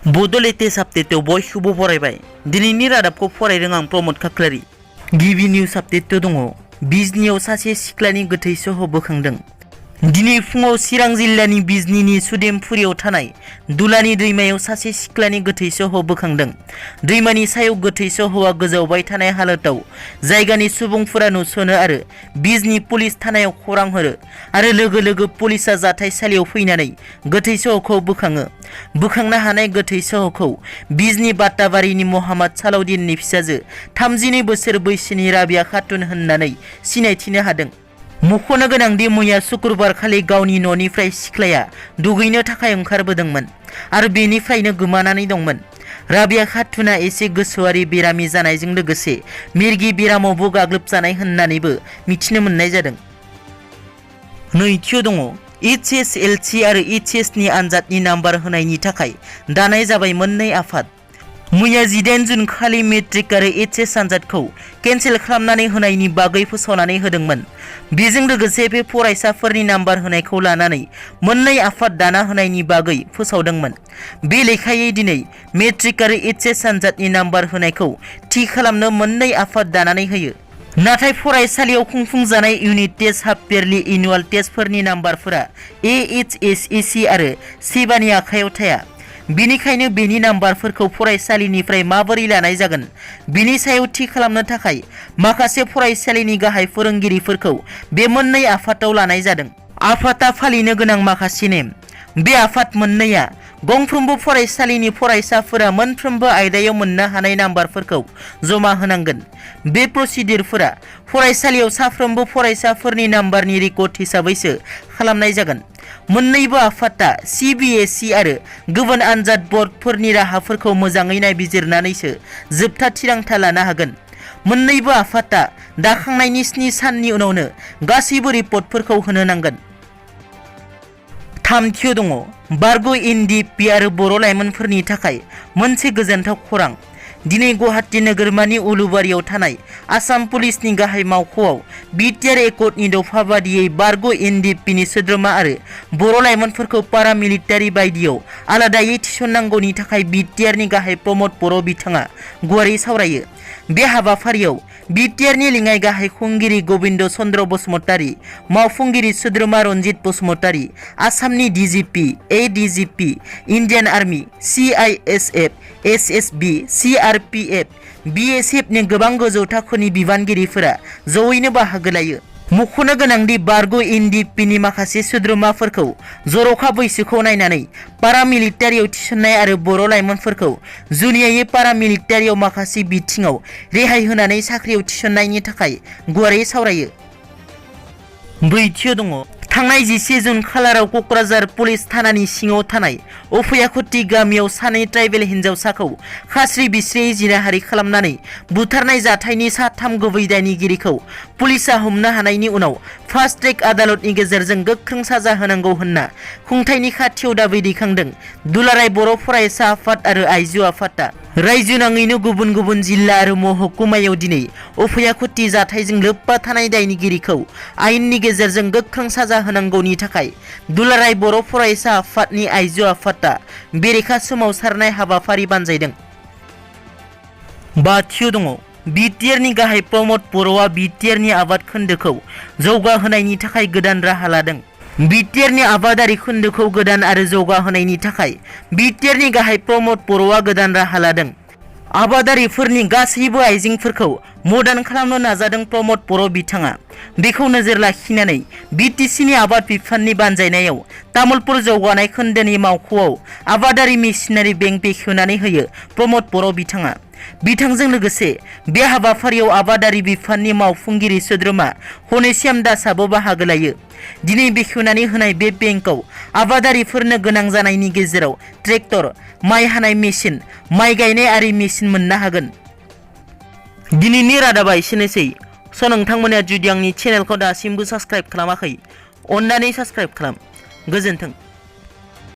बड' लेटेस्ट आपडेटआव बयखौबो बरायबाय। दिनैनि रादाबखौ फरायदों आं प्रमद खाख्लारि। गिबि निउज आपडेटआव दङ बिजनीआव सासे सिख्लानि गोथै सह बोखांदों। दिनै फुङाव चिरां जिल्लानि बिजनीनि सुदेमपुरियाव थानाय दुलानि दैमायाव सासे सिख्लानि गोथै सह बोखांदों। दैमानि सायाव गोथै सहआ गोजावबाय थानाय हालोदाव जायगानि सुबुंफोरा नुसनो आरो बिजनी पुलिस थानायाव खौरां हरो आरो लोगो लोगो पुलिसा जाथायसालियाव फैनानै गोथै सहखौ बोखाङो। बोखांनो हानाय गोथै सहखौ बिजनी बाटाबारिनि मोहाम्मद सालाउद्दिननि फिसाजो 32 बोसोर बैसोनि राबिया खातुन होननानै सिनायथिनो हादों। मख'नो गोनांदि मैया शुक्रबार खालि गावनि न'निफ्राय सिख्लाया दुगैनो थाखाय ओंखारबोदोंमोन आरो बेनिफ्रायनो गोमानानै दंमोन। राबिया खातुना एसे गोसोआरि बेरामि जानायजों लोगोसे मिरगि बेरामावबो गाग्लोबजानाय होननानैबो मिथिनो मोननाय जादों। नैथियाव दङ HSLC आरो HS नि आनजादनि नाम्बार होनायनि थाखाय दानाय जाबाय मोननै आफाद। मैया 18 जुन खालि मेट्रिक आरो HS आनजादखौ केन्सेल खालामनानै होनायनि बागै फोसावनानै होदोंमोन। बेजों लोगोसे बे फरायसाफोरनि नाम्बार होनायखौ लानानै मोननै आफाद दाना होनायनि बागै फोसावदोंमोन। बे लेखायै दिनै मेट्रिक आरो HS आनजादनि नाम्बार होनायखौ थि खालामनो मोननै आफाद दानानै होयो। नाथाय फरायसालियाव खुंफुंजानाय unit test, half yearly annual टेस्टफोरनि नाम्बारफोरा AHSEC आरो सेबानि आखायाव थाया। बेनिखायनो बेनि नाम्बारफोरखौ फरायसालिनिफ्राय माबोरै लानाय जागोन बेनि सायाव थि खालामनो थाखाय माखासे फरायसालिनि गाहाय फोरोंगिरिफोरखौ बे मोननै आफादाव लानाय जादों। आफादा फालिनो गोनां माखासे नेम। बे आफाद मोननैया गंफ्रोमबो फरायसालिनि फरायसाफोरा मोनफ्रोमबो आयदायाव मोननो हानाय नाम्बारफोरखौ जमा होनांगोन। बे प्रसिडिउरफोरा फरायसालियाव साफ्रोमबो फरायसाफोरनि नाम्बारनि रेकर्ड हिसाबैसो खालामनाय जागोन। मोननैबो आफादा CBSE आरो गुबुन आनजाद बर्डफोरनि राहाफोरखौ मोजाङै नायबिजिरनानैसो जोबथा थिरांथा लानो हागोन। मोननैबो आफादा दाखांनायनि 7 साननि उनावनो गासैबो रिपर्टफोरखौ होनो नांगोन। थामथियाव दङ बारग' NDP आरो बर' लाइमोनफोरनि थाखाय मोनसे गोजोनथाव खौरां। दिनै गुवाहाटी नोगोरमानि उलुबारियाव थानाय आसाम पुलिसनि गाहाय मावख'आव BTR एकर्डनि दफा बादियै बारग' NDP नि सोद्रोमा आरो बर' लाइमोनफोरखौ पारामिलिटारि बायदियाव आलादायै थिसननांगौनि थाखाय BTR नि गाहाय प्रमद बर' बिथाङा गुवारै सावरायो। बे हाबाफारियाव BTR नि लेङाइ गाहाय खुंगिरि गबिन्द चन्द्र बसुमतारी, मावफुंगिरि सोद्रोमा रन्जित बसुमतारी, आसामनि DGP, ADGP, Indian army, CISF, SSB, CRPF, BSF नि गोबां गोजौ थाखोनि बिबानगिरिफोरा जयैनो बाहागो लायो। मख'नो गोनांदि बारग' NDP नि माखासे सोद्रोमाफोरखौ जर'खा बैसोखौ नायनानै पारामिलिटारियाव थिसननाय आरो बर' लाइमोनफोरखौ जुनियायै पारामिलिटारियाव माखासे बिथिङाव रेहाय होनानै साख्रियाव थिसननायनि थाखाय गुवारै सावरायो। ब्रैथियाव दङ थांनाय 11 जुन खालाराव क'क्राझार पुलिस थानानि सिङाव थानाय अफयाखुति गामियाव सानै ट्राइबेल हिन्जावसाखौ खास्रि बिस्रियै जिनाहारि खालामनानै बुथारनाय जाथायनि 3 गुबै दायनिगिरिखौ पुलिसा हमनो हानायनि उनाव फास्ट ट्रेक आदालतनि गेजेरजों गोख्रों साजा होनांगौ होनना खुंथायनि खाथियाव दाबि दैखांदों दुलाराय बर' फरायसा आफाद आरो आइजो आफादा। रायजो नाङैनो गुबुन गुबुन जिल्ला आरो महकुमायाव दिनै अफयाखुति जाथायजों लोब्बा थानाय दायनिगिरिखौ आयेननि गेजेरजों गोख्रों साजा होनांगौनि थाखाय दुलाराय बर' फरायसा आफादनि आइजो आफादा बेरेखा सोमावसारनाय हाबाफारि बानजायदों। बाथियाव दङ BTR नि गाहाय प्रमद बर'आ BTR नि आबाद खोन्दोखौ जौगाहोनायनि थाखाय गोदान राहा लादों। BTR नि आबादारि खोन्दोखौ गोदान आरो जौगाहोनायनि थाखाय BTR नि गाहाय प्रमद बर'आ गोदान राहा लादों। आबादारिफोरनि गासैबो आइजेंफोरखौ मडार्न खालामनो नाजादों प्रमद बर' बिथाङा। बेखौ नोजोर लाखिनानै BTC नि आबाद बिफाननि बानजायनायाव तामुलपुर जौगानाय खोन्दोनि मावख'आव आबादारि मेसिनारि बेंक बेखेवनानै होयो प्रमद बर' बिथाङा। बिथांजों लोगोसे बे हाबाफारियाव आबादारि बिफाननि मावफुंगिरि सोद्रोमा हनेश्याम दासआबो बाहागो लायो। दिनै बेखेवनानै होनाय बे बेंकआव आबादारिफोरनो गोनां जानायनि गेजेराव ट्रेक्टर, माइ हानाय मेसिन, माइ गायनाय आरि मेसिन मोननो हागोन। दिनैनि रादाबा एसेनोसै। नोंथांमोना जुदि आंनि चेनेलखौ दासिमबो साबस्क्राइब खालामाखै अन्नानै साबस्क्राइब खालाम। गोजोन्थों।